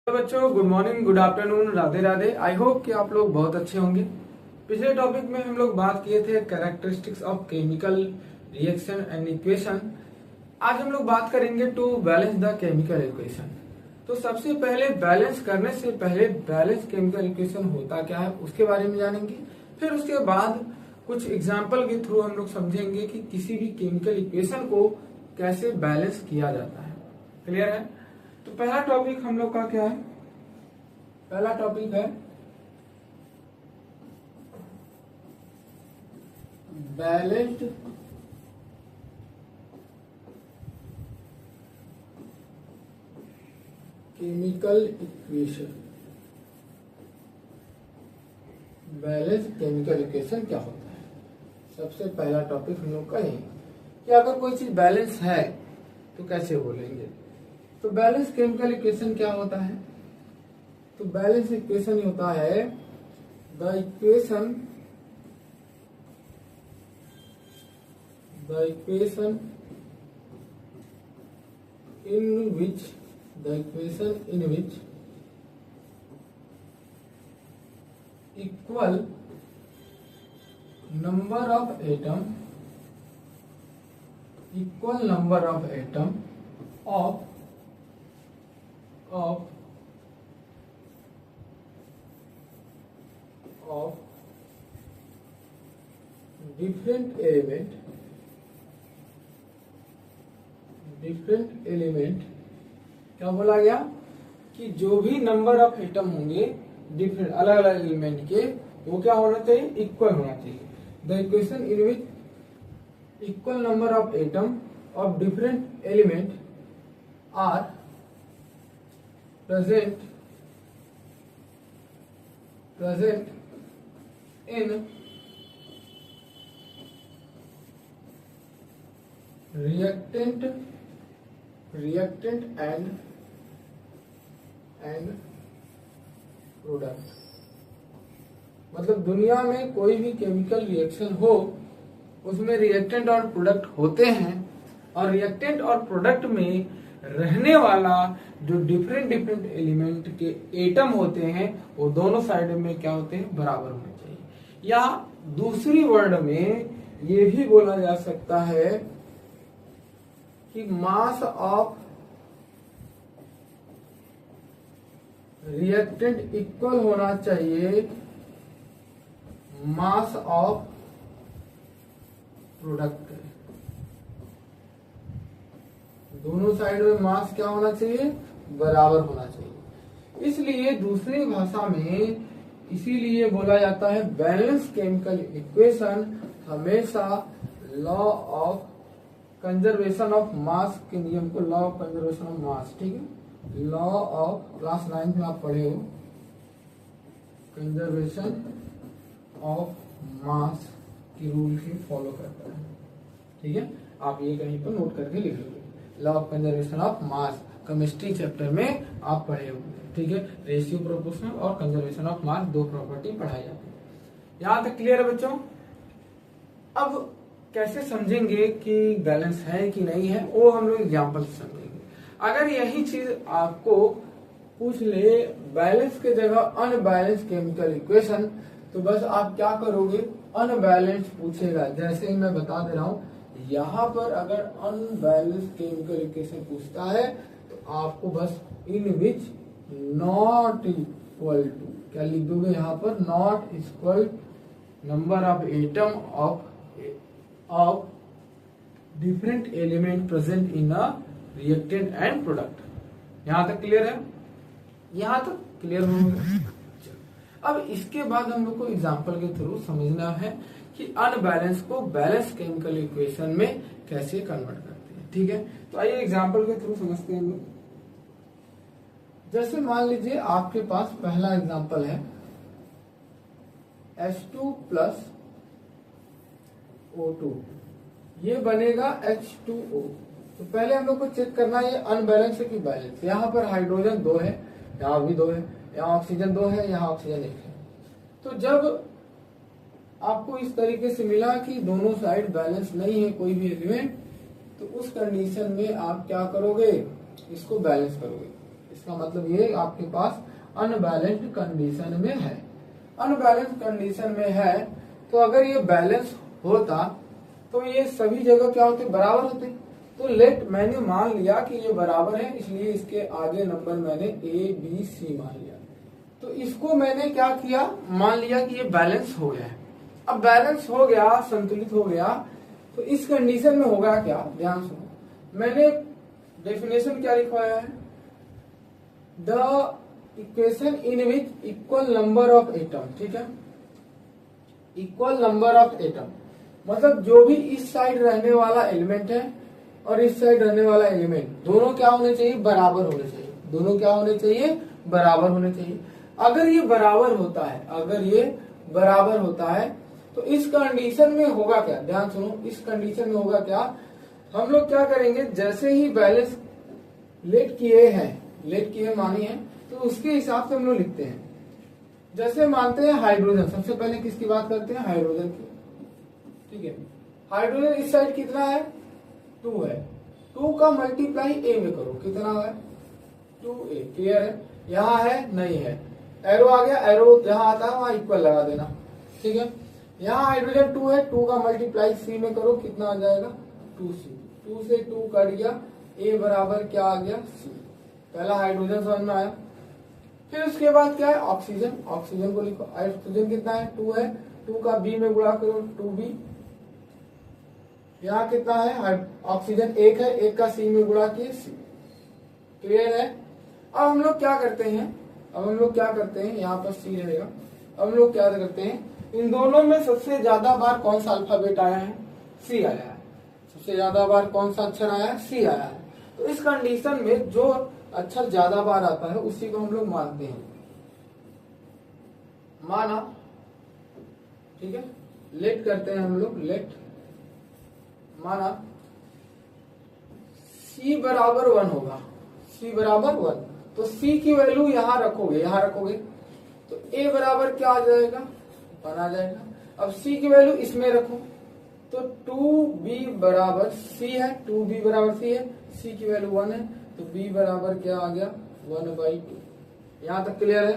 तो बच्चों, good morning, good afternoon, Radhe Radhe. I hope कि आप लोग बहुत अच्छे होंगे। पिछले टॉपिक में हम लोग बात किए थे characteristics of chemical reaction and equation. आज हम लोग बात करेंगे to balance the chemical equation. तो सबसे पहले बैलेंस करने से पहले बैलेंस केमिकल इक्वेशन होता क्या है उसके बारे में जानेंगे। फिर उसके बाद कुछ एग्जाम्पल के थ्रू हम लोग समझेंगे कि किसी भी केमिकल इक्वेशन को कैसे बैलेंस किया जाता है। क्लियर है? तो पहला टॉपिक हम लोग का क्या है? पहला टॉपिक है balanced chemical equation. Balance chemical equation क्या होता है? सबसे पहला टॉपिक हम लोग का यही कि अगर कोई चीज बैलेंस है तो कैसे बोलेंगे। तो बैलेंस केमिकल इक्वेशन क्या होता है? तो बैलेंस इक्वेशन होता है the equation in which equal number of atom of different element क्या बोला गया कि जो भी नंबर ऑफ एटम होंगे डिफरेंट अलग अलग एलिमेंट के, वो क्या होना चाहिए? इक्वल होना चाहिए। The equation in which equal number of atom of different element are present in reactant and product. मतलब दुनिया में कोई भी केमिकल रिएक्शन हो उसमें रिएक्टेंट और प्रोडक्ट होते हैं, और रिएक्टेंट और प्रोडक्ट में रहने वाला जो डिफरेंट एलिमेंट के एटम होते हैं वो दोनों साइड में क्या होते हैं? बराबर होने चाहिए। या दूसरी वर्ड में ये भी बोला जा सकता है कि मास ऑफ रिएक्टेंट इक्वल होना चाहिए मास ऑफ प्रोडक्ट। दोनों साइड में मास क्या होना चाहिए? बराबर होना चाहिए। इसलिए दूसरी भाषा में इसीलिए बोला जाता है बैलेंस केमिकल इक्वेशन हमेशा लॉ ऑफ कंजर्वेशन ऑफ मास के नियम को, लॉ ऑफ कंजर्वेशन ऑफ मास, ठीक है, लॉ ऑफ क्लास 9 में आप पढ़े हो, कंजर्वेशन ऑफ मास की रूल की फॉलो करता है। ठीक है, आप ये कहीं पर नोट करके लिख लो, law of conservation of mass chemistry chapter में आप पढ़े होंगे। ठीक है, रेशियो प्रोपोर्शनल और कंजर्वेशन ऑफ मास दो प्रॉपर्टी पढ़ाई जाती है। यहां तक क्लियर है बच्चों? अब कैसे समझेंगे कि बैलेंस है कि नहीं है, वो हम लोग एग्जाम्पल से समझेंगे। अगर यही चीज आपको पूछ ले बैलेंस के जगह अनबैलेंस केमिकल इक्वेशन, तो बस आप क्या करोगे? अनबैलेंस पूछेगा। जैसे ही मैं बता दे रहा हूं, यहाँ पर अगर अनबैलेंस केमिकल इक्वेशन पूछता है तो आपको बस इन विच नॉट इक्वल टू क्या लिख दोगे? यहाँ पर not equal number of atom of different element present in a reactant and product. यहां तक क्लियर है? यहां तक क्लियर हो गया? अब इसके बाद हम लोग को एग्जाम्पल के थ्रू समझना है कि अनबैलेंस को बैलेंस केमिकल इक्वेशन में कैसे कन्वर्ट करते हैं। ठीक है, तो आइए एग्जाम्पल के थ्रू समझते हैं हम लोग। जैसे मान लीजिए आपके पास पहला एग्जाम्पल है H2 प्लस O2, ये बनेगा H2O। तो पहले हम लोग को चेक करना है ये अनबैलेंस है कि बैलेंस। यहाँ पर हाइड्रोजन 2 है, यहाँ भी 2 है, यहाँ ऑक्सीजन 2 है, यहाँ ऑक्सीजन 1 है। तो जब आपको इस तरीके से मिला कि दोनों साइड बैलेंस नहीं है कोई भी एलिमेंट, तो उस कंडीशन में आप क्या करोगे, इसको बैलेंस करोगे। इसका मतलब ये आपके पास अनबैलेंस्ड कंडीशन में है। अनबैलेंस्ड कंडीशन में है तो अगर ये बैलेंस होता तो ये सभी जगह क्या होते, बराबर होते। तो लेट मैंने मान लिया कि ये बराबर है, इसलिए इसके आगे नंबर मैंने ए बी सी मान लिया। तो इसको मैंने क्या किया, मान लिया कि ये बैलेंस हो गया है। अब बैलेंस हो गया, संतुलित हो गया, तो इस कंडीशन में होगा क्या, ध्यान सुनो। मैंने डेफिनेशन क्या लिखवाया है, the equation in which equal number of atom, ठीक है, इक्वल नंबर ऑफ एटम मतलब जो भी इस साइड रहने वाला एलिमेंट है और इस साइड रहने वाला एलिमेंट दोनों क्या होने चाहिए, बराबर होने चाहिए। दोनों क्या होने चाहिए, बराबर होने चाहिए। अगर ये बराबर होता है, अगर ये बराबर होता है तो इस कंडीशन में होगा क्या, ध्यान सुनो, इस कंडीशन में होगा क्या, हम लोग क्या करेंगे, जैसे ही बैलेंस लेट किए मानी है तो उसके हिसाब से हम लोग लिखते हैं। जैसे मानते हैं हाइड्रोजन, सबसे पहले किसकी बात करते हैं, हाइड्रोजन की, ठीक है। हाइड्रोजन इस साइड कितना है, 2 है, 2 का मल्टीप्लाई ए में करो, कितना है 2a, क्लियर है। यहाँ है, नहीं है, एरो आ गया, एरो जहां आता है वहां इक्वल लगा देना, ठीक है। यहाँ हाइड्रोजन 2 है, 2 का मल्टीप्लाई सी में करो, कितना आ जाएगा 2c, 2 से 2 कट गया, a बराबर क्या आ गया c। पहला हाइड्रोजन समझ में आया। फिर उसके बाद क्या है, ऑक्सीजन, ऑक्सीजन को लिखो, ऑक्सीजन कितना है 2 है, 2 का b में गुणा करो 2b। यहाँ कितना है, ऑक्सीजन 1 है, 1 का c में गुणा किए c, क्लियर है। अब हम लोग क्या करते हैं, यहाँ पर c रहेगा। अब हम लोग क्या करते हैं, इन दोनों में सबसे ज्यादा बार कौन सा अल्फाबेट आया है, c आया है। सबसे ज्यादा बार कौन सा अक्षर आया है, c आया है। तो इस कंडीशन में जो अक्षर ज्यादा बार आता है उसी को हम लोग मानते हैं, माना, ठीक है। लेट करते हैं हम लोग, लेट माना c बराबर 1 होगा, c बराबर 1, तो c की वैल्यू यहाँ रखोगे तो a बराबर क्या आ जाएगा, 1 आ जाएगा। अब c की वैल्यू इसमें रखो तो 2b बराबर c है, 2b बराबर c है, c की वैल्यू 1 है, तो b बराबर क्या आ गया 1/2। यहाँ तक क्लियर है।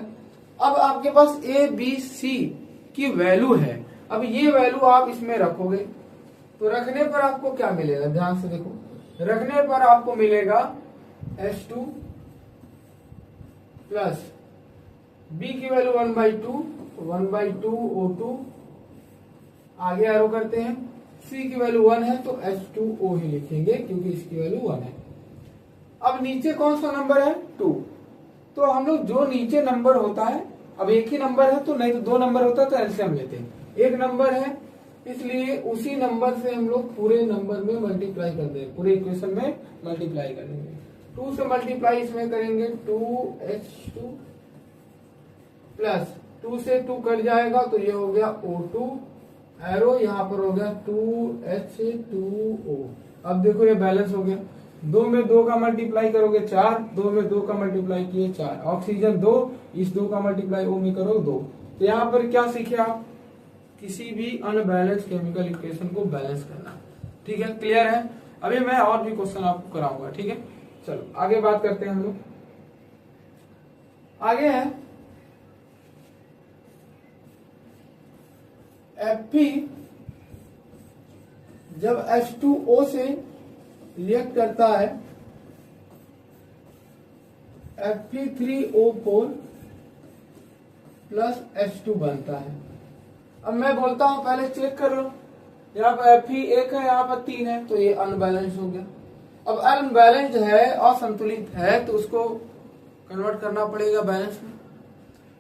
अब आपके पास a b c की वैल्यू है, अब ये वैल्यू आप इसमें रखोगे तो रखने पर आपको क्या मिलेगा, ध्यान से देखो, रखने पर आपको मिलेगा H2 प्लस B की वैल्यू 1/2 O2, आगे एरो करते हैं, C की वैल्यू 1 है तो H2O ही लिखेंगे क्योंकि इसकी वैल्यू 1 है। अब नीचे कौन सा नंबर है 2, तो हम लोग जो नीचे नंबर होता है, अब एक ही नंबर है तो नहीं तो 2 नंबर होता है तो एलसीएम लेते हैं, एक नंबर है इसलिए उसी नंबर से हम लोग पूरे नंबर में मल्टीप्लाई कर देंगे, पूरे इक्वेशन में मल्टीप्लाई कर देंगे। 2 से मल्टीप्लाई इसमें करेंगे 2H2 प्लस 2 से 2 कट जाएगा तो ये हो गया O2, एरो यहाँ पर हो गया 2H2O। अब देखो ये बैलेंस हो गया, 2 में 2 का मल्टीप्लाई करोगे 4, 2 में 2 का मल्टीप्लाई किए 4, ऑक्सीजन 2, इस 2 का मल्टीप्लाई O में करो 2। तो यहाँ पर क्या सीखे आप, किसी भी अनबैलेंस केमिकल इक्वेशन को बैलेंस करना, ठीक है, क्लियर है। अभी मैं और भी क्वेश्चन आपको कराऊंगा, ठीक है। चलो आगे बात करते हैं हम लोग, आगे है Fe जब H2O से रिएक्ट करता है Fe3O4 प्लस H2 बनता है। अब मैं बोलता हूं पहले चेक कर लो, यहाँ पर Fe 1 है, यहाँ पर 3 है, तो ये अनबैलेंस हो गया। अब अनबैलेंस्ड है, असंतुलित है, तो उसको कन्वर्ट करना पड़ेगा बैलेंस में,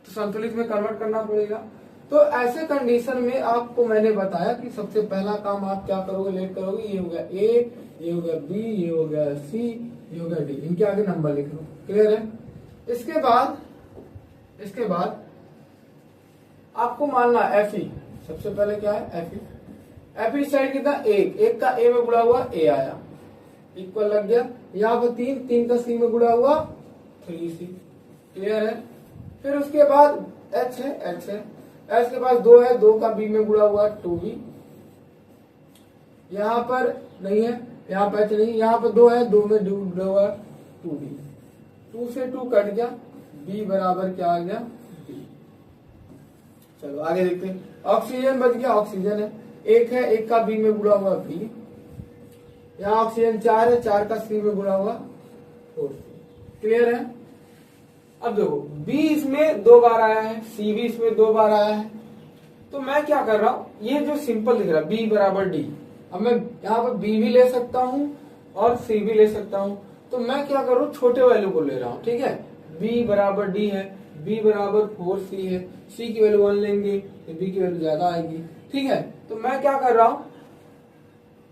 तो संतुलित में कन्वर्ट करना पड़ेगा। तो ऐसे कंडीशन में आपको मैंने बताया कि सबसे पहला काम आप क्या करोगे, लेट करोगे, ये हो गया A, ये हो गया B, ये हो गया C, ये हो गया D, इनके आगे नंबर लिख लो, क्लियर है। इसके बाद आपको मानना Fe, सबसे पहले क्या है Fe साइड कितना 1 का A में गुणा हुआ A आया, इक्वल लग गया। यहाँ पर 3 का C में गुणा हुआ 3C, क्लियर है। फिर उसके बाद H है, H के पास 2 है, 2 का B में गुणा हुआ 2B, यहाँ पर नहीं है, यहाँ पर H नहीं, यहाँ पर 2 है, 2 में गुणा हुआ 2D, 2 से 2 कट गया, B बराबर क्या आ गया, B। चलो आगे देखते हैं। ऑक्सीजन बच गया, ऑक्सीजन है, एक है, एक का B में गुणा हुआ B। यहाँ ऑक्सीजन 4 है, 4 का C में गुणा हुआ 4C। क्लियर है। अब देखो B इसमें 2 बार आया है, C भी इसमें 2 बार आया है, तो मैं क्या कर रहा हूं, ये जो सिंपल दिख रहा है B बराबर D, अब मैं यहाँ पर B भी ले सकता हूँ और C भी ले सकता हूँ, तो मैं क्या कर रहा हूँ, छोटे वैल्यू को ले रहा हूँ। ठीक है, B बराबर D है, B बराबर 4C है, C की वैल्यू 1 लेंगे तो B की वैल्यू ज्यादा आएगी। ठीक है, तो मैं क्या कर रहा हूँ,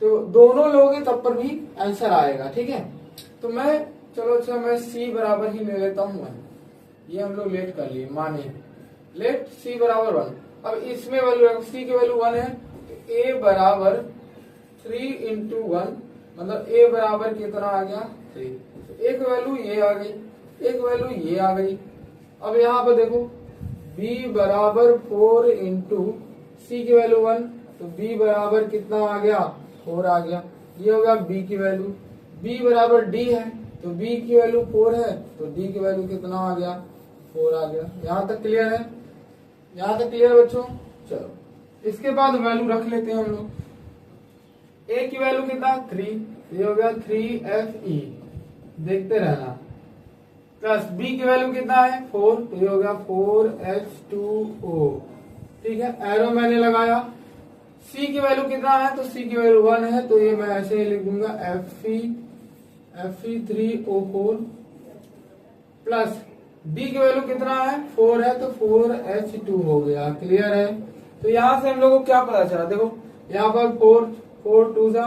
तो दोनों लोगे तब पर भी आंसर आएगा। ठीक है, तो मैं चलो अच्छा मैं C बराबर ही ले लेता हूँ 1। ये हम लोग लेट कर लिए, माने लेट C बराबर 1। अब इसमें वैल्यू C की वैल्यू 1 है, तो A बराबर 3 इंटू 1, मतलब A बराबर कितना आ गया, 3। एक वैल्यू ये आ गई, एक वैल्यू ये आ गई। अब यहाँ पर देखो B बराबर 4 इंटू C की वैल्यू 1, तो B बराबर कितना आ गया, 4 आ गया। ये हो गया B की वैल्यू। B बराबर D है, तो B की वैल्यू 4 है, तो D की वैल्यू कितना आ गया, 4 आ गया। यहाँ तक क्लियर है, यहाँ तक क्लियर बच्चों। चलो इसके बाद वैल्यू रख लेते हैं हम लोग। A की वैल्यू कितना, 3, ये हो गया 3Fe, देखते रहना। प्लस B की वैल्यू कितना है, 4, तो ये हो गया 4H2O। ठीक है, एरो मैंने लगाया। C की वैल्यू कितना है, तो C की वैल्यू 1 है, तो ये मैं ऐसे ही लिख दूंगा Fe3O4। प्लस D की वैल्यू कितना है, 4 है, तो 4H2 हो गया। क्लियर है। तो यहां से हम लोगों को क्या पता चला, देखो यहाँ पर 4 2 जा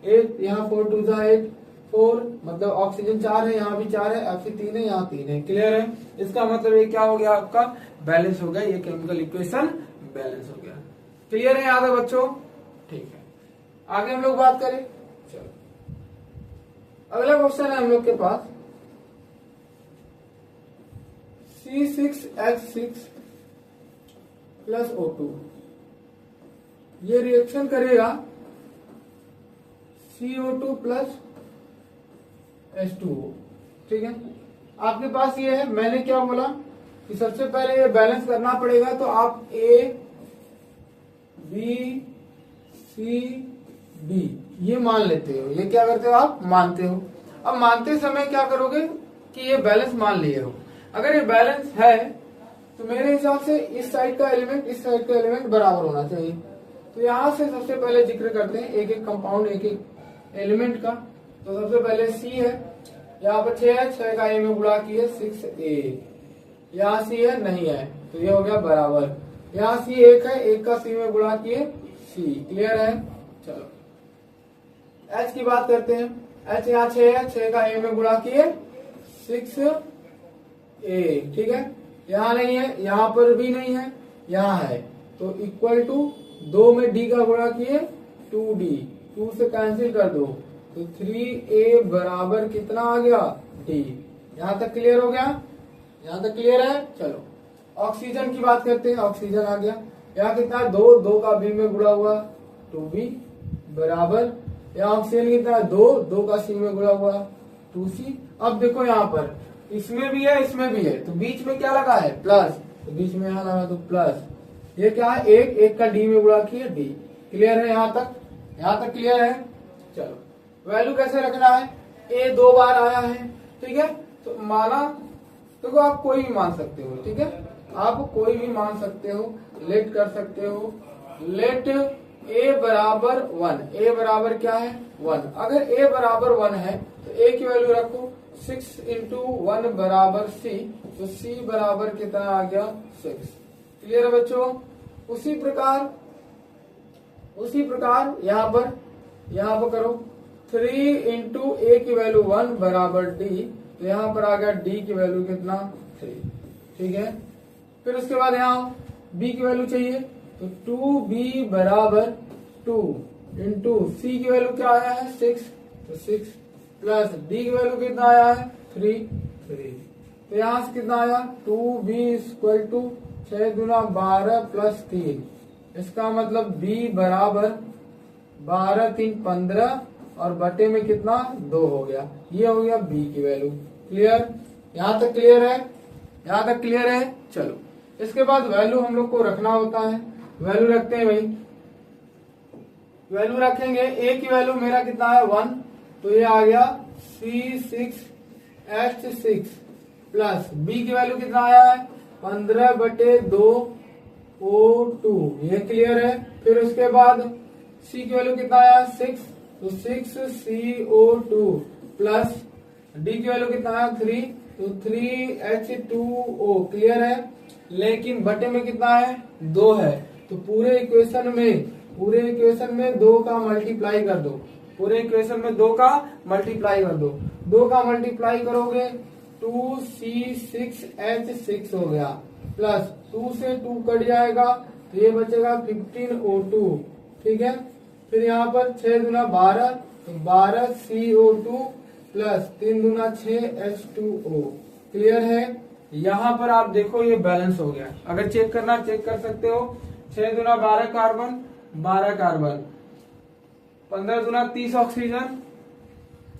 8, यहाँ 4 2 जा 8, 4 मतलब ऑक्सीजन 4 है, यहाँ भी 4 है, Fe 3 है, यहाँ 3 है। क्लियर है। इसका मतलब ये क्या हो गया, आपका बैलेंस हो गया, ये केमिकल इक्वेशन बैलेंस हो गया। क्लियर है यहाँ तक बच्चों। ठीक है, आगे हम लोग बात करें। चलो अगला क्वेश्चन है हम लोग के पास, C6H6 प्लस O2, ये रिएक्शन करेगा CO2 प्लस H2O। ठीक है, आपके पास ये है, मैंने क्या बोला कि सबसे पहले ये बैलेंस करना पड़ेगा, तो आप A B C D ये मान लेते हो, ये क्या करते हो, आप मानते हो। अब मानते समय क्या करोगे कि ये बैलेंस मान लिए हो। अगर ये बैलेंस है तो मेरे हिसाब से इस साइड का एलिमेंट इस साइड का एलिमेंट बराबर होना चाहिए। तो यहाँ से सबसे पहले जिक्र करते हैं एक एक कंपाउंड, एक एक एलिमेंट का। तो सबसे पहले C है, यहाँ पर 6 है, 6 का A में गुणा किए 6A। यहाँ C है, नहीं है, तो ये हो गया बराबर। यहाँ C 1 है, 1 का C में गुणा किए C। क्लियर है। चलो H की बात करते हैं। H यहाँ 6 है, 6 का A में गुणा किए 6A। ठीक है, यहाँ नहीं है, यहाँ पर भी नहीं है, यहाँ है, तो इक्वल टू 2 में D का गुणा किए 2D, 2 से कैंसिल कर दो, तो 3A बराबर कितना आ गया, D। यहाँ तक क्लियर हो गया, यहाँ तक क्लियर है। चलो ऑक्सीजन की बात करते हैं। ऑक्सीजन आ गया, यहाँ कितना है, 2 का B में गुणा हुआ 2B बराबर, यहाँ ऑक्सीजन कितना है, 2 का C में गुणा हुआ 2C। अब देखो यहाँ पर इसमें भी है, इसमें भी है, तो बीच में क्या लगा है, प्लस, तो बीच में यहाँ लगा तो प्लस। ये क्या है, 1 का D में गुणा किया D। क्लियर है यहाँ तक क्लियर है। चलो वैल्यू कैसे रखना है, A 2 बार आया है, ठीक है, तो माना, देखो आप कोई भी मान सकते हो। ठीक है, आप कोई भी मान सकते हो, लेट कर सकते हो। लेट A बराबर 1, A बराबर क्या है 1। अगर A बराबर 1 है तो A की वैल्यू रखो 6 इंटू 1 बराबर C, तो C बराबर कितना आ गया 6। क्लियर है बच्चों। उसी प्रकार यहाँ पर करो 3 इंटू A की वैल्यू 1 बराबर D, तो यहाँ पर आ गया D की वैल्यू कितना 3। ठीक है, फिर उसके बाद यहाँ B की वैल्यू चाहिए, तो 2B बराबर 2 इंटू C की वैल्यू क्या आया है 6, तो 6 प्लस D की वैल्यू कितना आया है 3। तो यहाँ से कितना आया 2B equal to 6 Guna 12 plus 3, इसका मतलब B बराबर 12 3 15 और बटे में कितना 2 हो गया। ये हो गया B की वैल्यू। क्लियर, यहाँ तक क्लियर है? यहाँ तक क्लियर है? चलो, इसके बाद वैल्यू हम लोग को रखना होता है। वैल्यू रखते हैं भाई, वैल्यू रखेंगे। ए की वैल्यू मेरा कितना है 1, तो ये आ गया C6H6 प्लस बी की वैल्यू कितना आया है 15/2O2, ये क्लियर है। फिर उसके बाद सी की वैल्यू कितना आया 6, तो 6CO2 प्लस डी की वैल्यू कितना आया 3, तो 3H2O, क्लियर है। लेकिन बटे में कितना है 2 है, तो पूरे इक्वेशन में 2 का मल्टीप्लाई कर दो। पूरे इक्वेशन में 2 का मल्टीप्लाई कर दो। 2 का मल्टीप्लाई करोगे 2C6H6 हो गया, प्लस 2 से 2 कट जाएगा तो ये बचेगा 15O2, ठीक है। फिर यहाँ पर 6 दूना 12, तो 12CO2 प्लस 3 दूना 6H2O, क्लियर है। यहाँ पर आप देखो ये बैलेंस हो गया। अगर चेक करना चेक कर सकते हो। 6 दूना 12 कार्बन, 12 कार्बन, 15 दूना 30 ऑक्सीजन,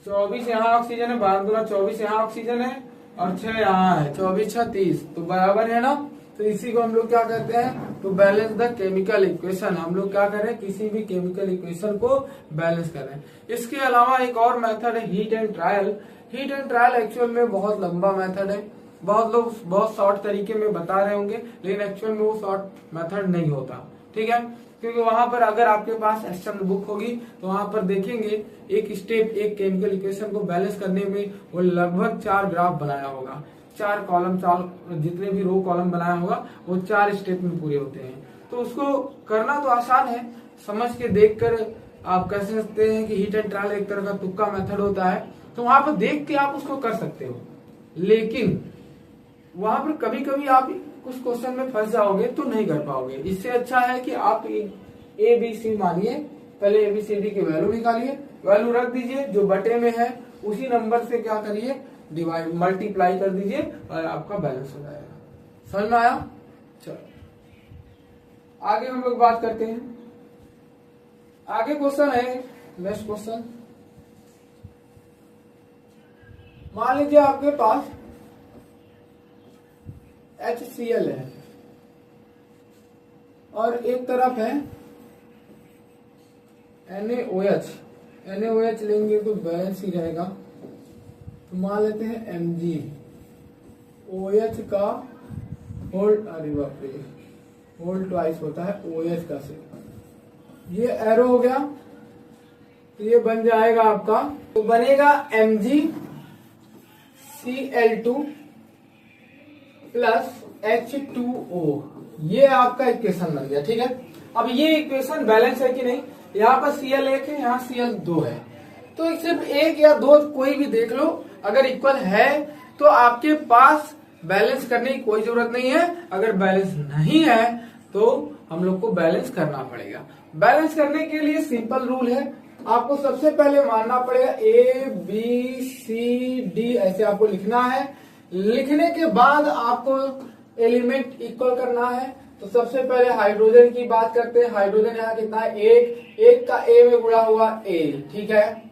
24 यहाँ ऑक्सीजन है, 12 दूना 24 यहाँ ऑक्सीजन है और 6 यहाँ है, 24 6 30, तो बराबर है ना। तो इसी को हम लोग क्या कहते हैं, तो बैलेंस द केमिकल इक्वेशन। हम लोग क्या करें, किसी भी केमिकल इक्वेशन को बैलेंस करें। इसके अलावा एक और मेथड है heat and trial. Heat and trial actual में बहुत लंबा मेथड है। बहुत लोग बहुत शॉर्ट तरीके में बता रहे होंगे, लेकिन एक्चुअल में वो शॉर्ट मेथड नहीं होता, ठीक है। क्योंकि वहां पर अगर आपके पास एक्सटर्नल बुक होगी तो वहां पर देखेंगे एक स्टेप, एक केमिकल इक्वेशन को बैलेंस करने में वो लगभग 4 ग्राफ बनाया होगा, 4 कॉलम, 4 जितने भी रो कॉलम बनाया होगा वो 4 स्टेप में पूरे होते हैं। तो उसको करना तो आसान है, समझ के देख कर आप कह सकते हैं कि हीट एंड ट्रायल एक तरह का तुक्का मेथड होता है। तो वहां पर देख के आप उसको कर सकते हो, लेकिन वहां पर कभी कभी आप कुछ क्वेश्चन में फंस जाओगे तो नहीं कर पाओगे। इससे अच्छा है कि आप ABC मानिए, पहले ABCD की वैल्यू निकालिए, वैल्यू रख दीजिए, जो बटे में है उसी नंबर से क्या करिए, डिवाइड, मल्टीप्लाई कर दीजिए और आपका बैलेंस हो जाएगा। समझ में आया? चलो आगे हम लोग बात करते हैं। आगे क्वेश्चन है, नेक्स्ट क्वेश्चन। मान लीजिए आपके पास HCl है और एक तरफ है NaOH। NaOH लेंगे तो बैलेंस ही रहेगा। तो मान लेते हैं MgOH का होल, अरे बाप रे, होल ट्वाइस होता है OH का से। ये एरो हो गया, तो ये बन जाएगा आपका, तो बनेगा MgCl2 प्लस H2O। ये आपका इक्वेशन बन गया, ठीक है। अब ये इक्वेशन बैलेंस है कि नहीं, यहाँ पर Cl 1 है, यहाँ Cl 2 है, तो सिर्फ 1 या 2 कोई भी देख लो, अगर इक्वल है तो आपके पास बैलेंस करने की कोई जरूरत नहीं है। अगर बैलेंस नहीं है तो हम लोग को बैलेंस करना पड़ेगा। बैलेंस करने के लिए सिंपल रूल है, आपको सबसे पहले मानना पड़ेगा ABCD, ऐसे आपको लिखना है। लिखने के बाद आपको एलिमेंट इक्वल करना है। तो सबसे पहले हाइड्रोजन की बात करते हैं। हाइड्रोजन यहाँ कितना है, 1 का A में गुणा हुआ A, ठीक है।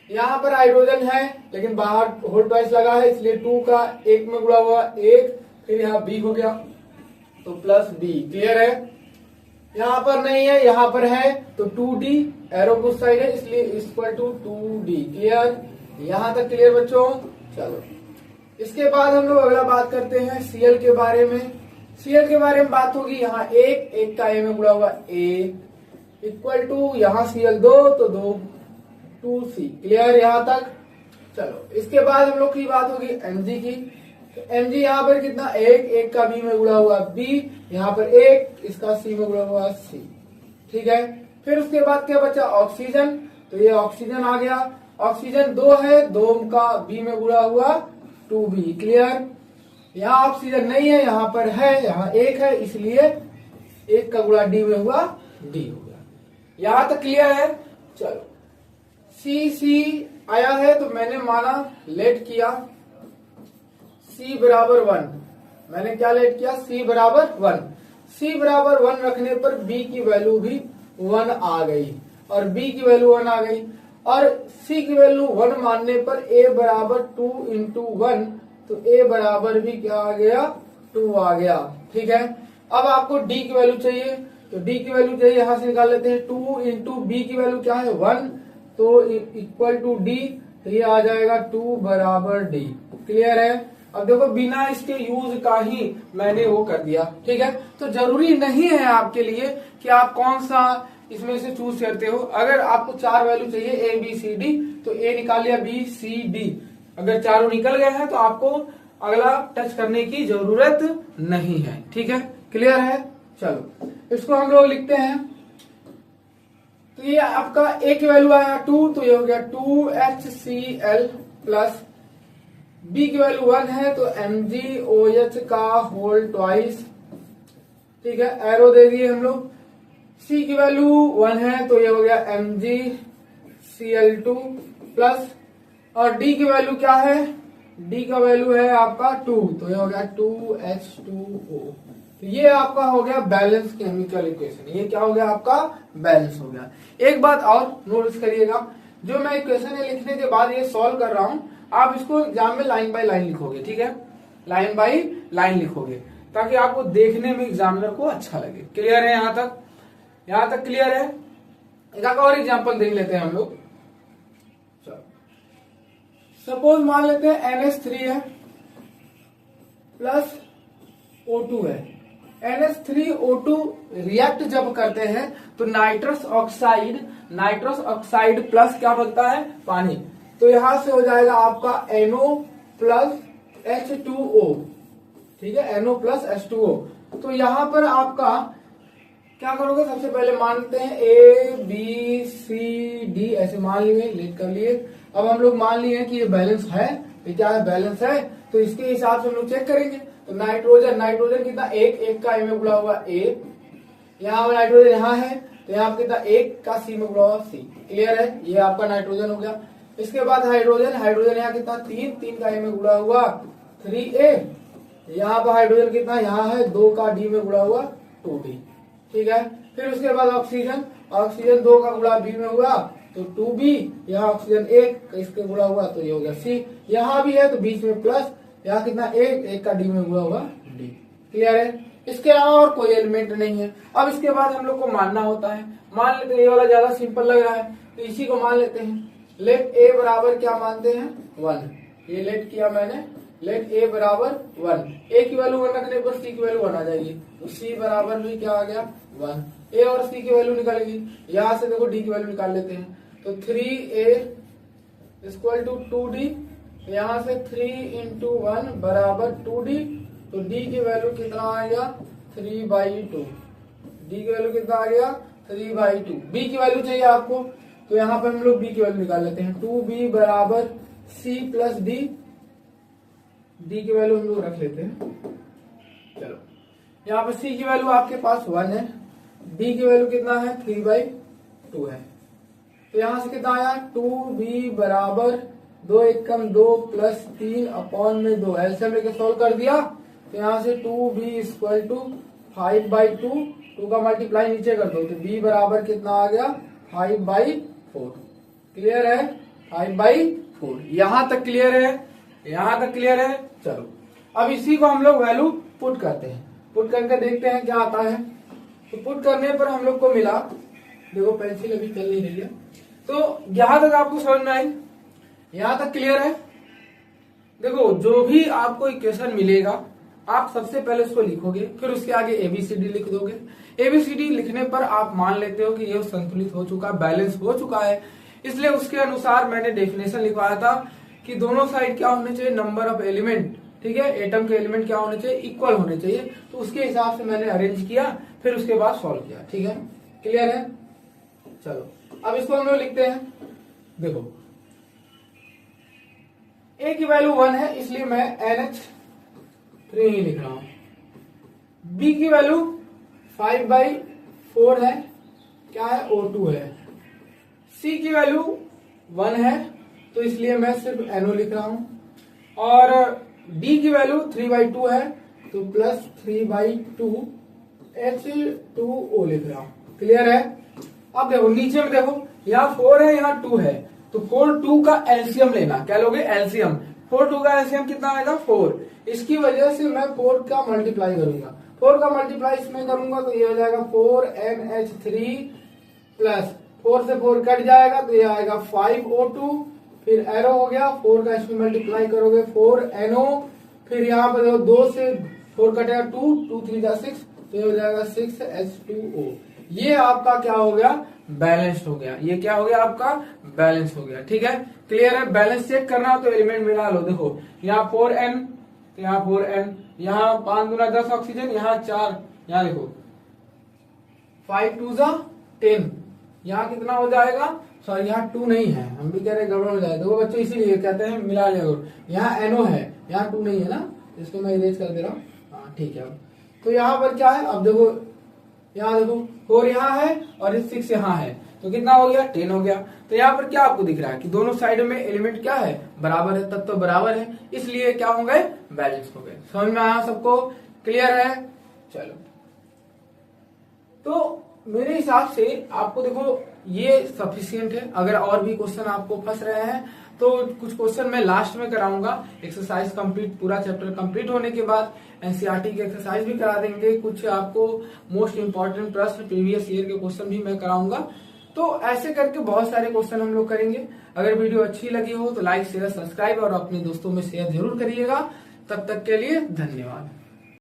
यहाँ पर हाइड्रोजन है लेकिन बाहर होल ट्वाइस लगा है, इसलिए 2 का 1 में गुणा हुआ 1, फिर यहाँ B हो गया तो प्लस B, क्लियर है। यहाँ पर नहीं है, यहाँ पर है तो 2D, एरो उस साइड है इसलिए इक्वल टू 2D, क्लियर। यहाँ तक क्लियर बच्चों? चलो इसके बाद हम लोग अगला बात करते हैं Cl के बारे में। Cl के बारे में बात होगी, यहाँ 1 का A में गुणा हुआ A इक्वल टू यहाँ Cl 2 तो 2C, क्लियर यहाँ तक। चलो इसके बाद हम लोग की बात होगी Mg की। तो Mg यहाँ पर कितना, 1 का B में गुणा हुआ B, यहाँ पर 1 इसका C में गुणा हुआ C, ठीक है। फिर उसके बाद क्या बचा, ऑक्सीजन। तो ये ऑक्सीजन आ गया, ऑक्सीजन 2 है, 2 का B में गुणा हुआ 2B, क्लियर। यहाँ ऑक्सीजन नहीं है, यहाँ पर है, यहाँ 1 है, इसलिए 1 का गुणा D में हुआ D हो गया। यहाँ तक क्लियर है? चलो C आया है तो मैंने माना, लेट किया C बराबर 1। मैंने क्या लेट किया, C बराबर 1। C बराबर 1 रखने पर B की वैल्यू भी 1 आ गई और B की वैल्यू 1 आ गई, और C की वैल्यू 1 मानने पर A बराबर 2 into 1 तो ए बराबर भी क्या आ गया, 2 आ गया। ठीक है, अब आपको डी की वैल्यू चाहिए, तो डी की वैल्यू चाहिए, यहां से निकाल लेते हैं। 2 इंटू बी की वैल्यू क्या है 1, तो इक्वल टू डी, तो ये आ जाएगा 2 बराबर डी। क्लियर है। अब देखो बिना इसके यूज का ही मैंने वो कर दिया। ठीक है, तो जरूरी नहीं है आपके लिए कि आप कौन सा इसमें से चूज करते हो। अगर आपको 4 वैल्यू चाहिए ए बी सी डी, तो ए निकाल लिया, बी सी डी, अगर चारों निकल गए हैं तो आपको अगला टच करने की जरूरत नहीं है। ठीक है, क्लियर है। चलो इसको हम लोग लिखते हैं, तो ये आपका ए की वैल्यू आया 2, तो ये हो गया 2HCl प्लस, बी की वैल्यू 1 है तो MgOH का होल ट्वाइस। ठीक है, एरो दे दिए हम लोग। सी की वैल्यू 1 है तो ये हो गया MgCl2 प्लस, और डी की वैल्यू क्या है, डी का वैल्यू है आपका 2, तो ये हो गया 2H2O। तो ये आपका हो गया बैलेंस केमिकल इक्वेशन। ये क्या हो गया आपका, बैलेंस हो गया। एक बात और नोटिस करिएगा, जो मैं इक्वेशन लिखने के बाद ये सॉल्व कर रहा हूं, आप इसको एग्जाम में लाइन बाय लाइन लिखोगे। ठीक है, लाइन बाय लाइन लिखोगे ताकि आपको देखने में एग्जामिनर को अच्छा लगे। क्लियर है यहां तक, यहां तक क्लियर है। एक और एग्जाम्पल देख लेते हैं हम लोग। सपोज मान लेते हैं NH3 है प्लस O2 है। NH3O2 रिएक्ट जब करते हैं तो नाइट्रस ऑक्साइड प्लस क्या बनता है, पानी। तो यहां से हो जाएगा आपका NO प्लस H2O। ठीक है, NO प्लस H2O। तो यहां पर आपका क्या करोगे, सबसे पहले मानते हैं A B C D, ऐसे मान लिए, लेट कर लिए। अब हम लोग मान लिए कि ये बैलेंस है, ये क्या है, बैलेंस है, तो इसके हिसाब से हम लोग चेक करेंगे। तो नाइट्रोजन कितना, एक का ए में गुणा हुआ ए, यहाँ नाइट्रोजन यहाँ है तो यहाँ कितना, एक का सी में गुणा हुआ सी। क्लियर है, ये आपका नाइट्रोजन हो गया। इसके बाद हाइड्रोजन यहाँ कितना, 3 का ए में गुणा हुआ 3A। यहाँ पर हाइड्रोजन कितना, यहाँ है 2 का डी में गुणा हुआ 2D। ठीक है, फिर उसके बाद ऑक्सीजन 2 का गुणा बी में हुआ तो 2B, यहाँ ऑक्सीजन 1 इसके गुणा हुआ तो ये हो गया C। यहाँ भी है तो बीच में प्लस, यहाँ कितना, 1 का डी में गुणा हुआ D। क्लियर है, इसके अलावा और कोई एलिमेंट नहीं है। अब इसके बाद हम लोग को मानना होता है, मान लेते हैं ये वाला ज्यादा सिंपल लग रहा है तो इसी को मान लेते हैं। लेट ए बराबर क्या मानते हैं, 1। ये लेट किया मैंने, लेट ए बराबर 1। ए की वैल्यू 1 रखने पर सी की वैल्यू 1 आ जाएगी, तो सी बराबर भी क्या आ गया 1। ए और सी की वैल्यू निकालेगी, यहां से देखो डी की वैल्यू निकाल लेते हैं। तो 3A इक्वल टू 2D, यहां से 3 इंटू 1 बराबर 2D, तो D की वैल्यू कितना आ गया 3/2। D की वैल्यू कितना आ गया 3/2। B की वैल्यू चाहिए आपको, तो यहाँ पर हम लोग B की वैल्यू निकाल लेते हैं। 2B बराबर C प्लस D, D की वैल्यू हम लोग रख लेते हैं। चलो यहाँ पर C की वैल्यू आपके पास 1 है, D की वैल्यू कितना है 3/2 है, तो यहां से कितना आया 2B बराबर 2 एकम 2 प्लस 3 अपॉन में 2, एलसीएम लेके सोल्व कर दिया। तो यहां से 2B इक्वल टू 5/2, 2 का मल्टीप्लाई नीचे कर दो तो B बराबर कितना आ गया 5/4। क्लियर है, 5/4। यहां तक क्लियर है, यहां तक क्लियर है। चलो अब इसी को हम लोग वैल्यू पुट करते हैं, पुट करके देखते हैं क्या आता है। तो पुट करने पर हम लोग को मिला, देखो पेंसिल अभी चल नहीं रही है, तो यहां तक आपको समझ में आई, यहां तक क्लियर है। देखो जो भी आपको इक्वेशन मिलेगा आप सबसे पहले उसको लिखोगे, फिर उसके आगे ABCD लिख दोगे। ABCD लिखने पर आप मान लेते हो कि ये संतुलित हो चुका, बैलेंस हो चुका है, इसलिए उसके अनुसार मैंने डेफिनेशन लिखवाया था कि दोनों साइड क्या होने चाहिए, नंबर ऑफ एलिमेंट, ठीक है, एटम के एलिमेंट क्या होने चाहिए, इक्वल होने चाहिए। तो उसके हिसाब से मैंने अरेंज किया, फिर उसके बाद सॉल्व किया। ठीक है, क्लियर है। चलो अब इसको हम लोग लिखते हैं। देखो ए की वैल्यू 1 है इसलिए मैं NH3 ही लिख रहा हूं। बी की वैल्यू 5/4 है, क्या है O2 है। सी की वैल्यू 1 है तो इसलिए मैं सिर्फ NO लिख रहा हूं, और डी की वैल्यू 3/2 है तो प्लस 3/2 H2O लिख रहा हूं। क्लियर है। अब देखो नीचे में देखो, यहाँ 4 है यहाँ 2 है, तो 4 2 का एलसीएम लेना, क्या लोगे एलसीएम। 4 2 का एलसीएम कितना आएगा 4। इसकी वजह से मैं 4 का मल्टीप्लाई करूंगा, 4 का मल्टीप्लाई इसमें करूंगा तो ये हो जाएगा 4NH3 प्लस 4 से 4 कट जाएगा तो ये आएगा 5O2, फिर एरो हो गया, 4 का इसमें मल्टीप्लाई करोगे 4NO, फिर यहाँ पर देखो 2 से 4 कटेगा 2, 2 3 जा 6 तो ये हो जाएगा 6H2O। ये आपका क्या हो गया, बैलेंस्ड हो गया। ये क्या हो गया आपका, बैलेंस हो गया। ठीक है, क्लियर है। बैलेंस चेक करना हो तो एलिमेंट मिला लो। देखो यहाँ 4N तो यहाँ 4N, यहाँ 5 दूना 10 ऑक्सीजन, यहाँ 4, यहाँ देखो 5 2 जा 10, यहाँ कितना हो जाएगा, सॉरी यहाँ 2 नहीं है, हम भी कह रहे गड़बड़ हो जाए। देखो बच्चों इसीलिए कहते हैं मिला लिया। यहाँ NO है, यहाँ 2 नहीं है ना, इसको मैं इरेज कर दे रहा हूँ। हाँ ठीक है। तो यहाँ पर क्या है, अब देखो यहाँ देखो 4 यहाँ है और 6 यहाँ है तो कितना हो गया 10 हो गया। तो यहाँ पर क्या आपको दिख रहा है कि दोनों साइड में एलिमेंट क्या है, बराबर है, तत्व बराबर है, इसलिए क्या हो गए, बैलेंस हो गए। समझ में आया सबको, क्लियर है। चलो तो मेरे हिसाब से आपको देखो ये सफिशियंट है। अगर और भी क्वेश्चन आपको फंस रहे हैं तो कुछ क्वेश्चन मैं लास्ट में कराऊंगा। एक्सरसाइज कंप्लीट, पूरा चैप्टर कंप्लीट होने के बाद एनसीईआरटी की एक्सरसाइज भी करा देंगे। कुछ आपको मोस्ट इंपॉर्टेंट प्रश्न प्रीवियस ईयर के क्वेश्चन भी मैं कराऊंगा। तो ऐसे करके बहुत सारे क्वेश्चन हम लोग करेंगे। अगर वीडियो अच्छी लगी हो तो लाइक शेयर सब्सक्राइब और अपने दोस्तों में शेयर जरूर करिएगा। तब तक के लिए धन्यवाद।